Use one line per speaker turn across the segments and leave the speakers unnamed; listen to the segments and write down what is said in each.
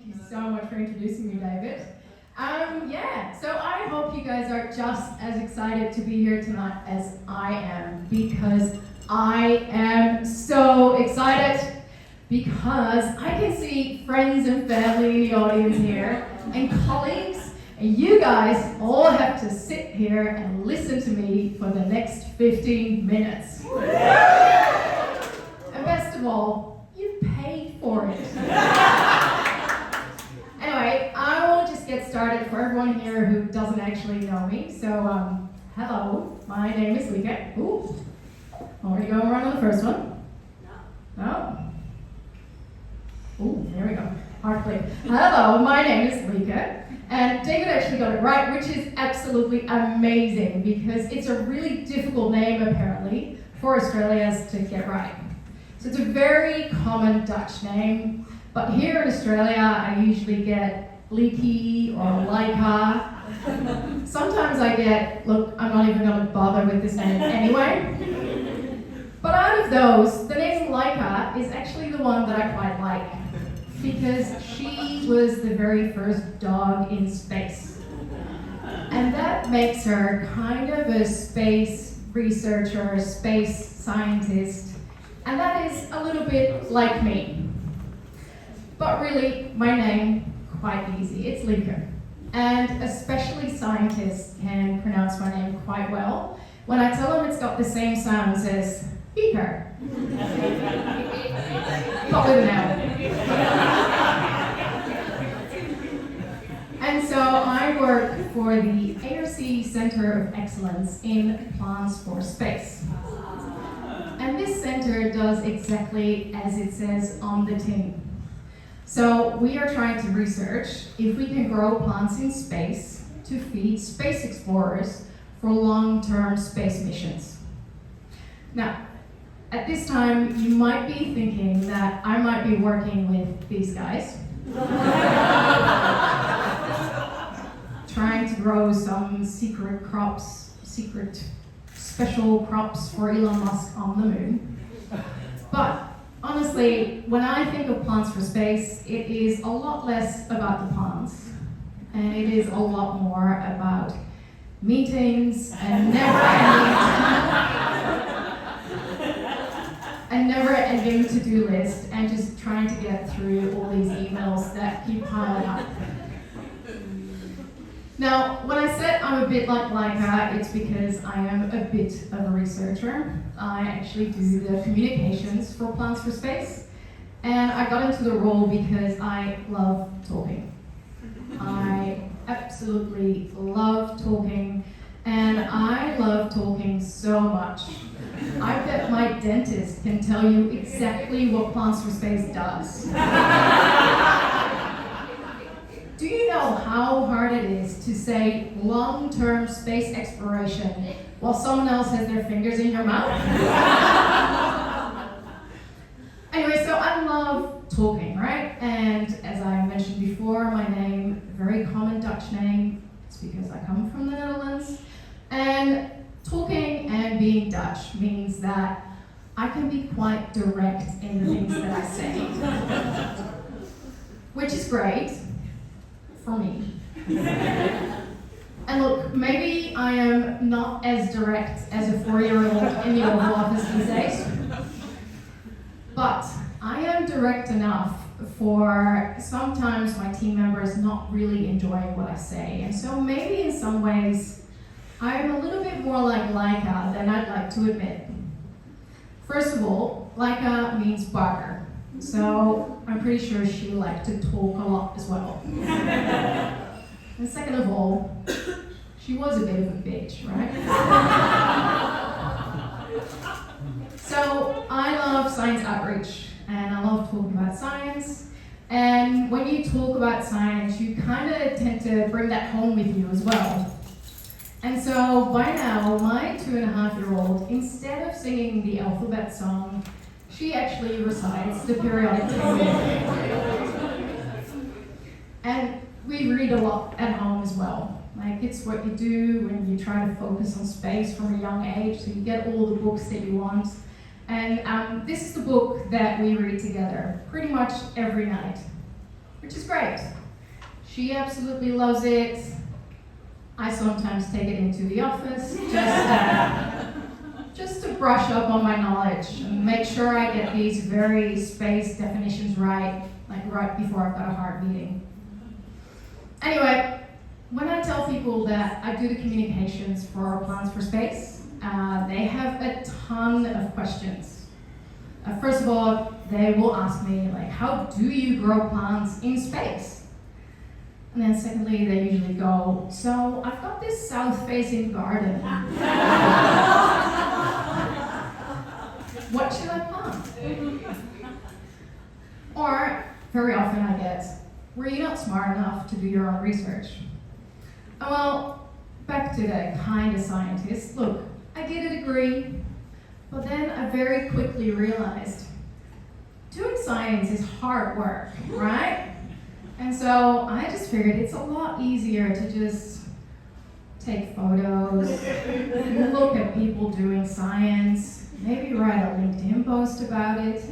Thank you so much for introducing me, David. So I hope you guys are just as excited to be here tonight as I am, because I am so excited, because I can see friends and family in the audience here, and colleagues, and you guys all have to sit here and listen to me for the next 15 minutes. And best of all, you paid for it. Anyway, I will just get started for everyone here who doesn't actually know me. So, hello, my name is Lieke. Ooh, already going around on the first one? No? Ooh, there we go. Hard click. Hello, my name is Lieke. And David actually got it right, which is absolutely amazing, because it's a really difficult name, apparently, for Australians to get right. So it's a very common Dutch name, but here in Australia, I usually get Lieke or Lieke. Sometimes I get, look, I'm not even going to bother with this name anyway. But out of those, the name Lieke is actually the one that I quite like, because she was the very first dog in space. And that makes her kind of a space researcher, space scientist, and that is a little bit like me. But really, my name, quite easy, it's Lieke. And especially scientists can pronounce my name quite well when I tell them it's got the same sounds as Lieke. Not with an L. And so I work for the ARC Center of Excellence in Plans for Space. And this center does exactly as it says on the tin. So we are trying to research if we can grow plants in space to feed space explorers for long-term space missions. Now, at this time, you might be thinking that I might be working with these guys, trying to grow some secret special crops for Elon Musk on the moon. But honestly, when I think of Plants for Space, it is a lot less about the plants, and it is a lot more about meetings and never-ending to-do list, and just trying to get through all these emails that keep piling up. Now, when I said I'm a bit like Lieke, it's because I am a bit of a researcher. I actually do the communications for Plants for Space, and I got into the role because I love talking. I absolutely love talking, and I love talking so much. I bet my dentist can tell you exactly what Plants for Space does. Do you know how hard it is to say long-term space exploration while someone else has their fingers in your mouth? Anyway, so I love talking, right? And as I mentioned before, my name, very common Dutch name, it's because I come from the Netherlands. And talking and being Dutch means that I can be quite direct in the things that I say, which is great. For me. And look, maybe I am not as direct as a 4-year-old in the Oval Office these days, but I am direct enough for sometimes my team members not really enjoying what I say. And so maybe in some ways, I am a little bit more like Lieke than I'd like to admit. First of all, Lieke means barker. So I'm pretty sure she liked to talk a lot as well. And second of all, she was a bit of a bitch, right? So I love science outreach, and I love talking about science. And when you talk about science, you kind of tend to bring that home with you as well. And so by now, my 2.5-year-old, instead of singing the alphabet song, she actually recites the periodic table. And we read a lot at home as well. Like, it's what you do when you try to focus on space from a young age, so you get all the books that you want. And this is the book that we read together pretty much every night. which is great. She absolutely loves it. I sometimes take it into the office just to brush up on my knowledge and make sure I get these very spaced definitions right, like right before I've got a hard meeting. Anyway, when I tell people that I do the communications for Plants for Space, they have a ton of questions. First of all, they will ask me, like, how do you grow plants in space? And then secondly, they usually go, so I've got this south-facing garden. What should I plant? Or, very often I get, were you not smart enough to do your own research? Well, back to the kind of scientist. Look, I did a degree, but then I very quickly realized doing science is hard work, right? And so I just figured it's a lot easier to just take photos, look at people doing science, maybe write a LinkedIn post about it,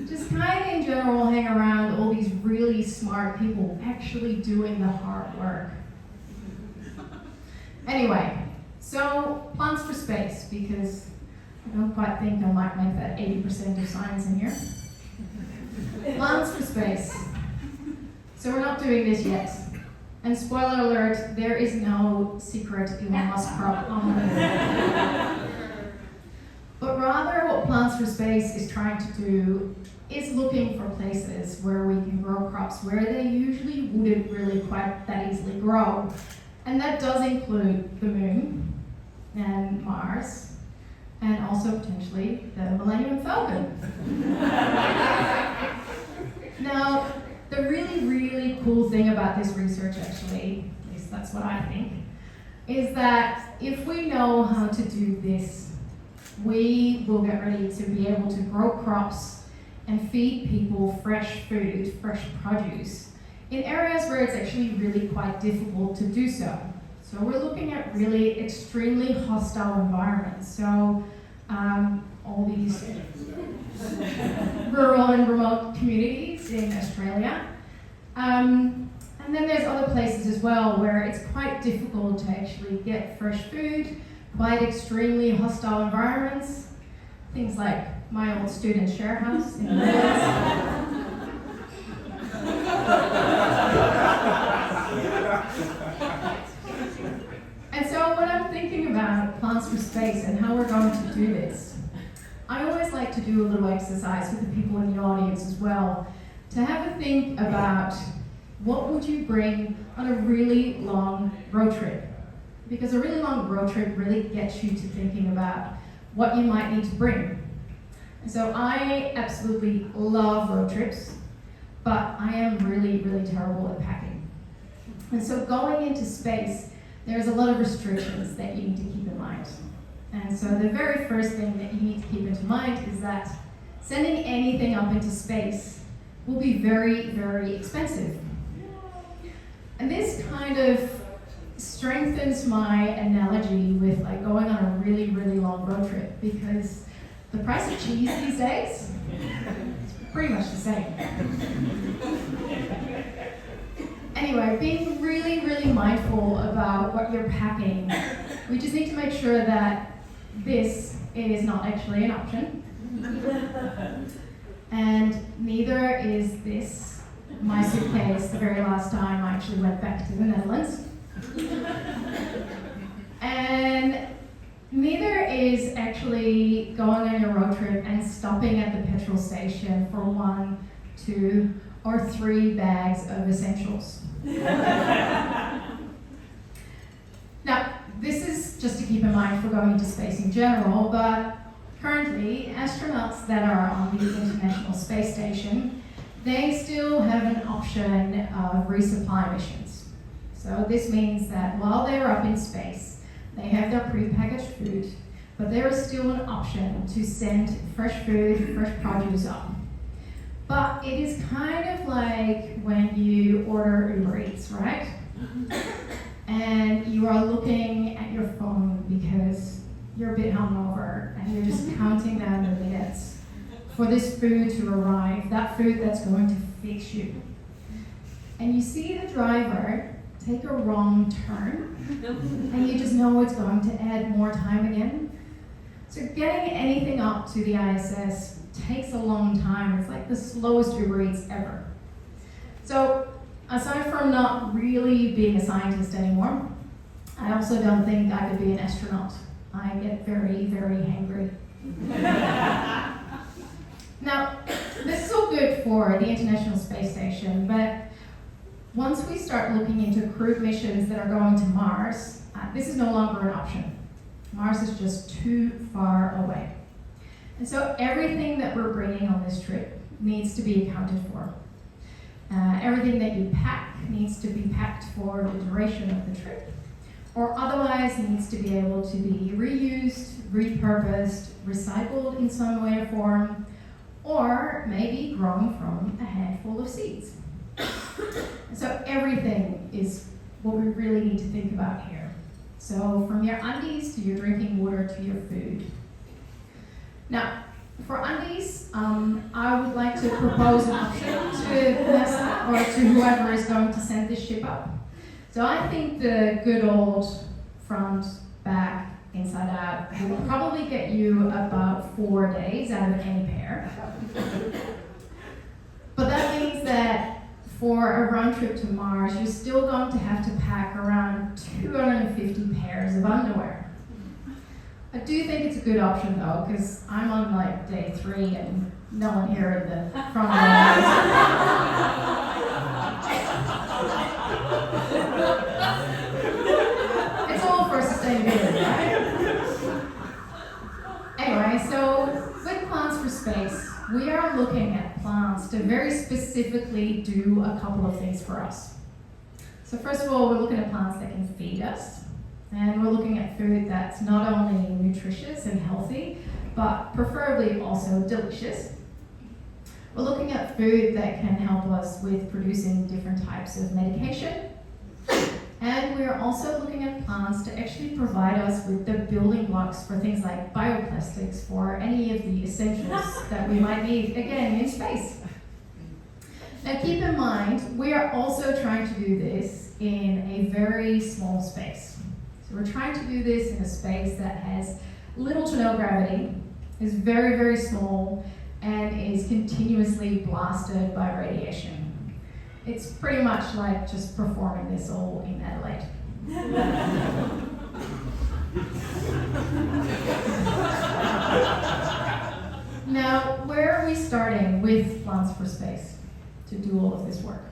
just kind of in general hang around all these really smart people actually doing the hard work. Anyway, so Plants for Space, because I don't quite think I might make that 80% of science in here. Plants for Space. So we're not doing this yet. And spoiler alert, there is no secret Elon Musk crop on the moon. But rather what Plants for Space is trying to do is looking for places where we can grow crops where they usually wouldn't really quite that easily grow. And that does include the moon and Mars, and also potentially the Millennium Falcon. Now, the really, really cool thing about this research, actually, at least that's what I think, is that if we know how to do this, we will get ready to be able to grow crops and feed people fresh food, fresh produce, in areas where it's actually really quite difficult to do so. So we're looking at really extremely hostile environments. So all these rural and remote communities in Australia. And then there's other places as well where it's quite difficult to actually get fresh food, quite extremely hostile environments. Things like my old student share house in Wales. And so when I'm thinking about Plants for Space and how we're going to do this, I always like to do a little exercise with the people in the audience as well, to have a think about what would you bring on a really long road trip. Because a really long road trip really gets you to thinking about what you might need to bring. And so I absolutely love road trips, but I am really, really terrible at packing. And so going into space, there's a lot of restrictions that you need to keep in mind. And so the very first thing that you need to keep into mind is that sending anything up into space will be very, very expensive. And this kind of strengthens my analogy with like going on a really, really long road trip, because the price of cheese these days is pretty much the same. Anyway, being really, really mindful about what you're packing, we just need to make sure that this is not actually an option. And neither is this my suitcase the very last time I actually went back to the Netherlands. And neither is actually going on your road trip and stopping at the petrol station for 1, 2, or 3 bags of essentials. Now, this is just to keep in mind for going into space in general, but currently, astronauts that are on the International Space Station, they still have an option of resupply missions. So this means that while they're up in space, they have their pre-packaged food, but there is still an option to send fresh food, fresh produce up. But it is kind of like when you order Uber Eats, right? And you are looking at your phone because you're a bit hungover and you're just counting down the minutes for this food to arrive, that food that's going to fix you. and you see the driver take a wrong turn, and you just know it's going to add more time again. So getting anything up to the ISS takes a long time. It's like the slowest Uber Eats ever. So aside from not really being a scientist anymore, I also don't think I could be an astronaut. I get very, very hangry. Now, this is all good for the International Space Station, but once we start looking into crewed missions that are going to Mars, this is no longer an option. Mars is just too far away. And so everything that we're bringing on this trip needs to be accounted for. Everything that you pack needs to be packed for the duration of the trip, or otherwise needs to be able to be reused, repurposed, recycled in some way or form, or maybe grown from a handful of seeds. So everything is what we really need to think about here. So from your undies to your drinking water to your food. Now, for undies, I would like to propose an option to NASA or to whoever is going to send this ship up. So I think the good old front, back, inside out will probably get you about 4 days out of any pair. But that means that for a round trip to Mars, you're still going to have to pack around 250 pairs of underwear. I do think it's a good option though, because I'm on like day 3 and no one here in the front row. It's all for sustainability, right? Anyway, so with Plans for Space, we are looking at plants to very specifically do a couple of things for us. So first of all, we're looking at plants that can feed us, and we're looking at food that's not only nutritious and healthy, but preferably also delicious. We're looking at food that can help us with producing different types of medication. And we're also looking at plants to actually provide us with the building blocks for things like bioplastics for any of the essentials that we might need, again, in space. Now keep in mind, we are also trying to do this in a very small space. So we're trying to do this in a space that has little to no gravity, is very, very small, and is continuously blasted by radiation. It's pretty much like just performing this all in Adelaide. Now, where are we starting with Plans for Space to do all of this work?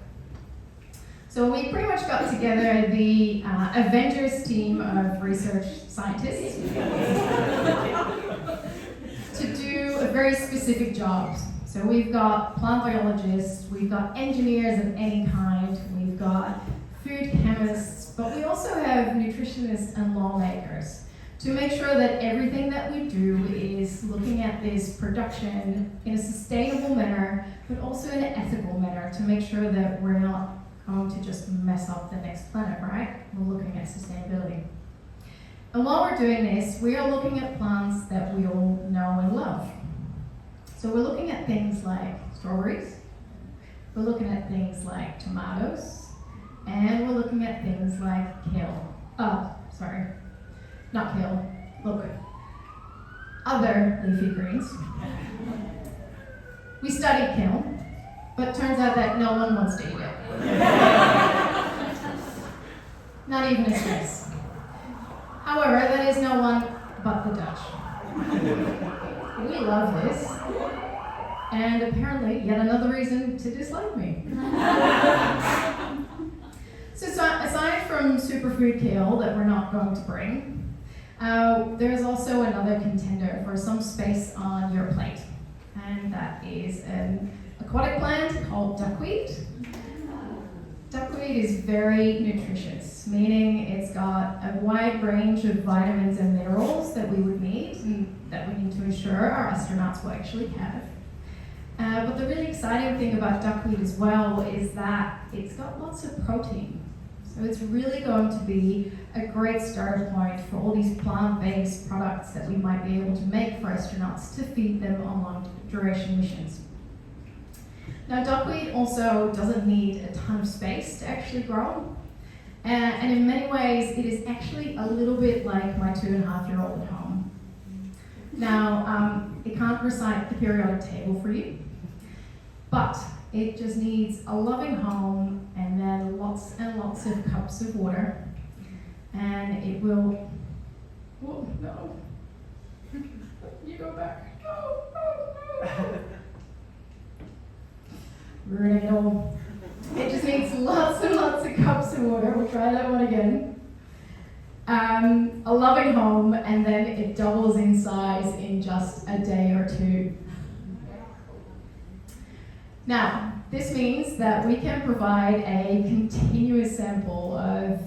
So we pretty much got together the Avengers team of research scientists to do a very specific job. So we've got plant biologists, we've got engineers of any kind, we've got food chemists, but we also have nutritionists and lawmakers to make sure that everything that we do is looking at this production in a sustainable manner, but also in an ethical manner to make sure that we're not going to just mess up the next planet, right? We're looking at sustainability. And while we're doing this, we are looking at plants that we all know and love. So we're looking at things like strawberries, we're looking at things like tomatoes, and we're looking at things like kale. Oh, sorry, not kale, look, other leafy greens. We studied kale, but turns out that no one wants to eat it. Not even a space. However, that is no one but the Dutch. We love this, and apparently yet another reason to dislike me. So aside from superfood kale that we're not going to bring, there's also another contender for some space on your plate, and that is an aquatic plant called duckweed. Duckweed is very nutritious, meaning it's got a wide range of vitamins and minerals that we would need and that we need to ensure our astronauts will actually have. But the really exciting thing about duckweed as well is that it's got lots of protein. So it's really going to be a great start point for all these plant-based products that we might be able to make for astronauts to feed them on long duration missions. Now, duckweed also doesn't need a ton of space to actually grow. And in many ways, it is actually a little bit like my 2.5-year-old at home. Now, it can't recite the periodic table for you, but it just needs a loving home and then lots and lots of cups of water. And it will, oh no, you go back, no. Ruining it all. It just needs lots and lots of cups of water. We'll try that one again. A loving home, and then it doubles in size in just a day or two. Now, this means that we can provide a continuous sample of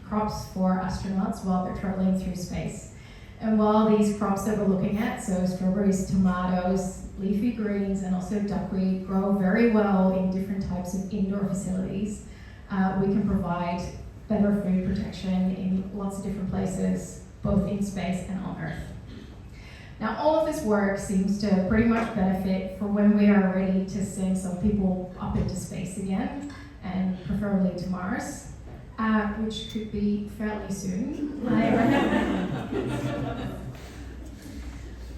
crops for astronauts while they're traveling through space. And while these crops that we're looking at, so strawberries, tomatoes, leafy greens, and also duckweed, grow very well in different types of indoor facilities, we can provide better food protection in lots of different places, both in space and on Earth. Now, all of this work seems to pretty much benefit for when we are ready to send some people up into space again, and preferably to Mars, which could be fairly soon.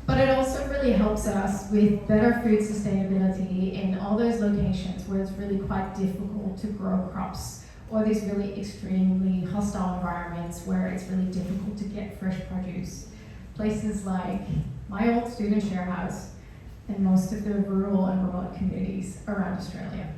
But it also really helps us with better food sustainability in all those locations where it's really quite difficult to grow crops, or these really extremely hostile environments where it's really difficult to get fresh produce. Places like my old student share house and most of the rural and remote communities around Australia.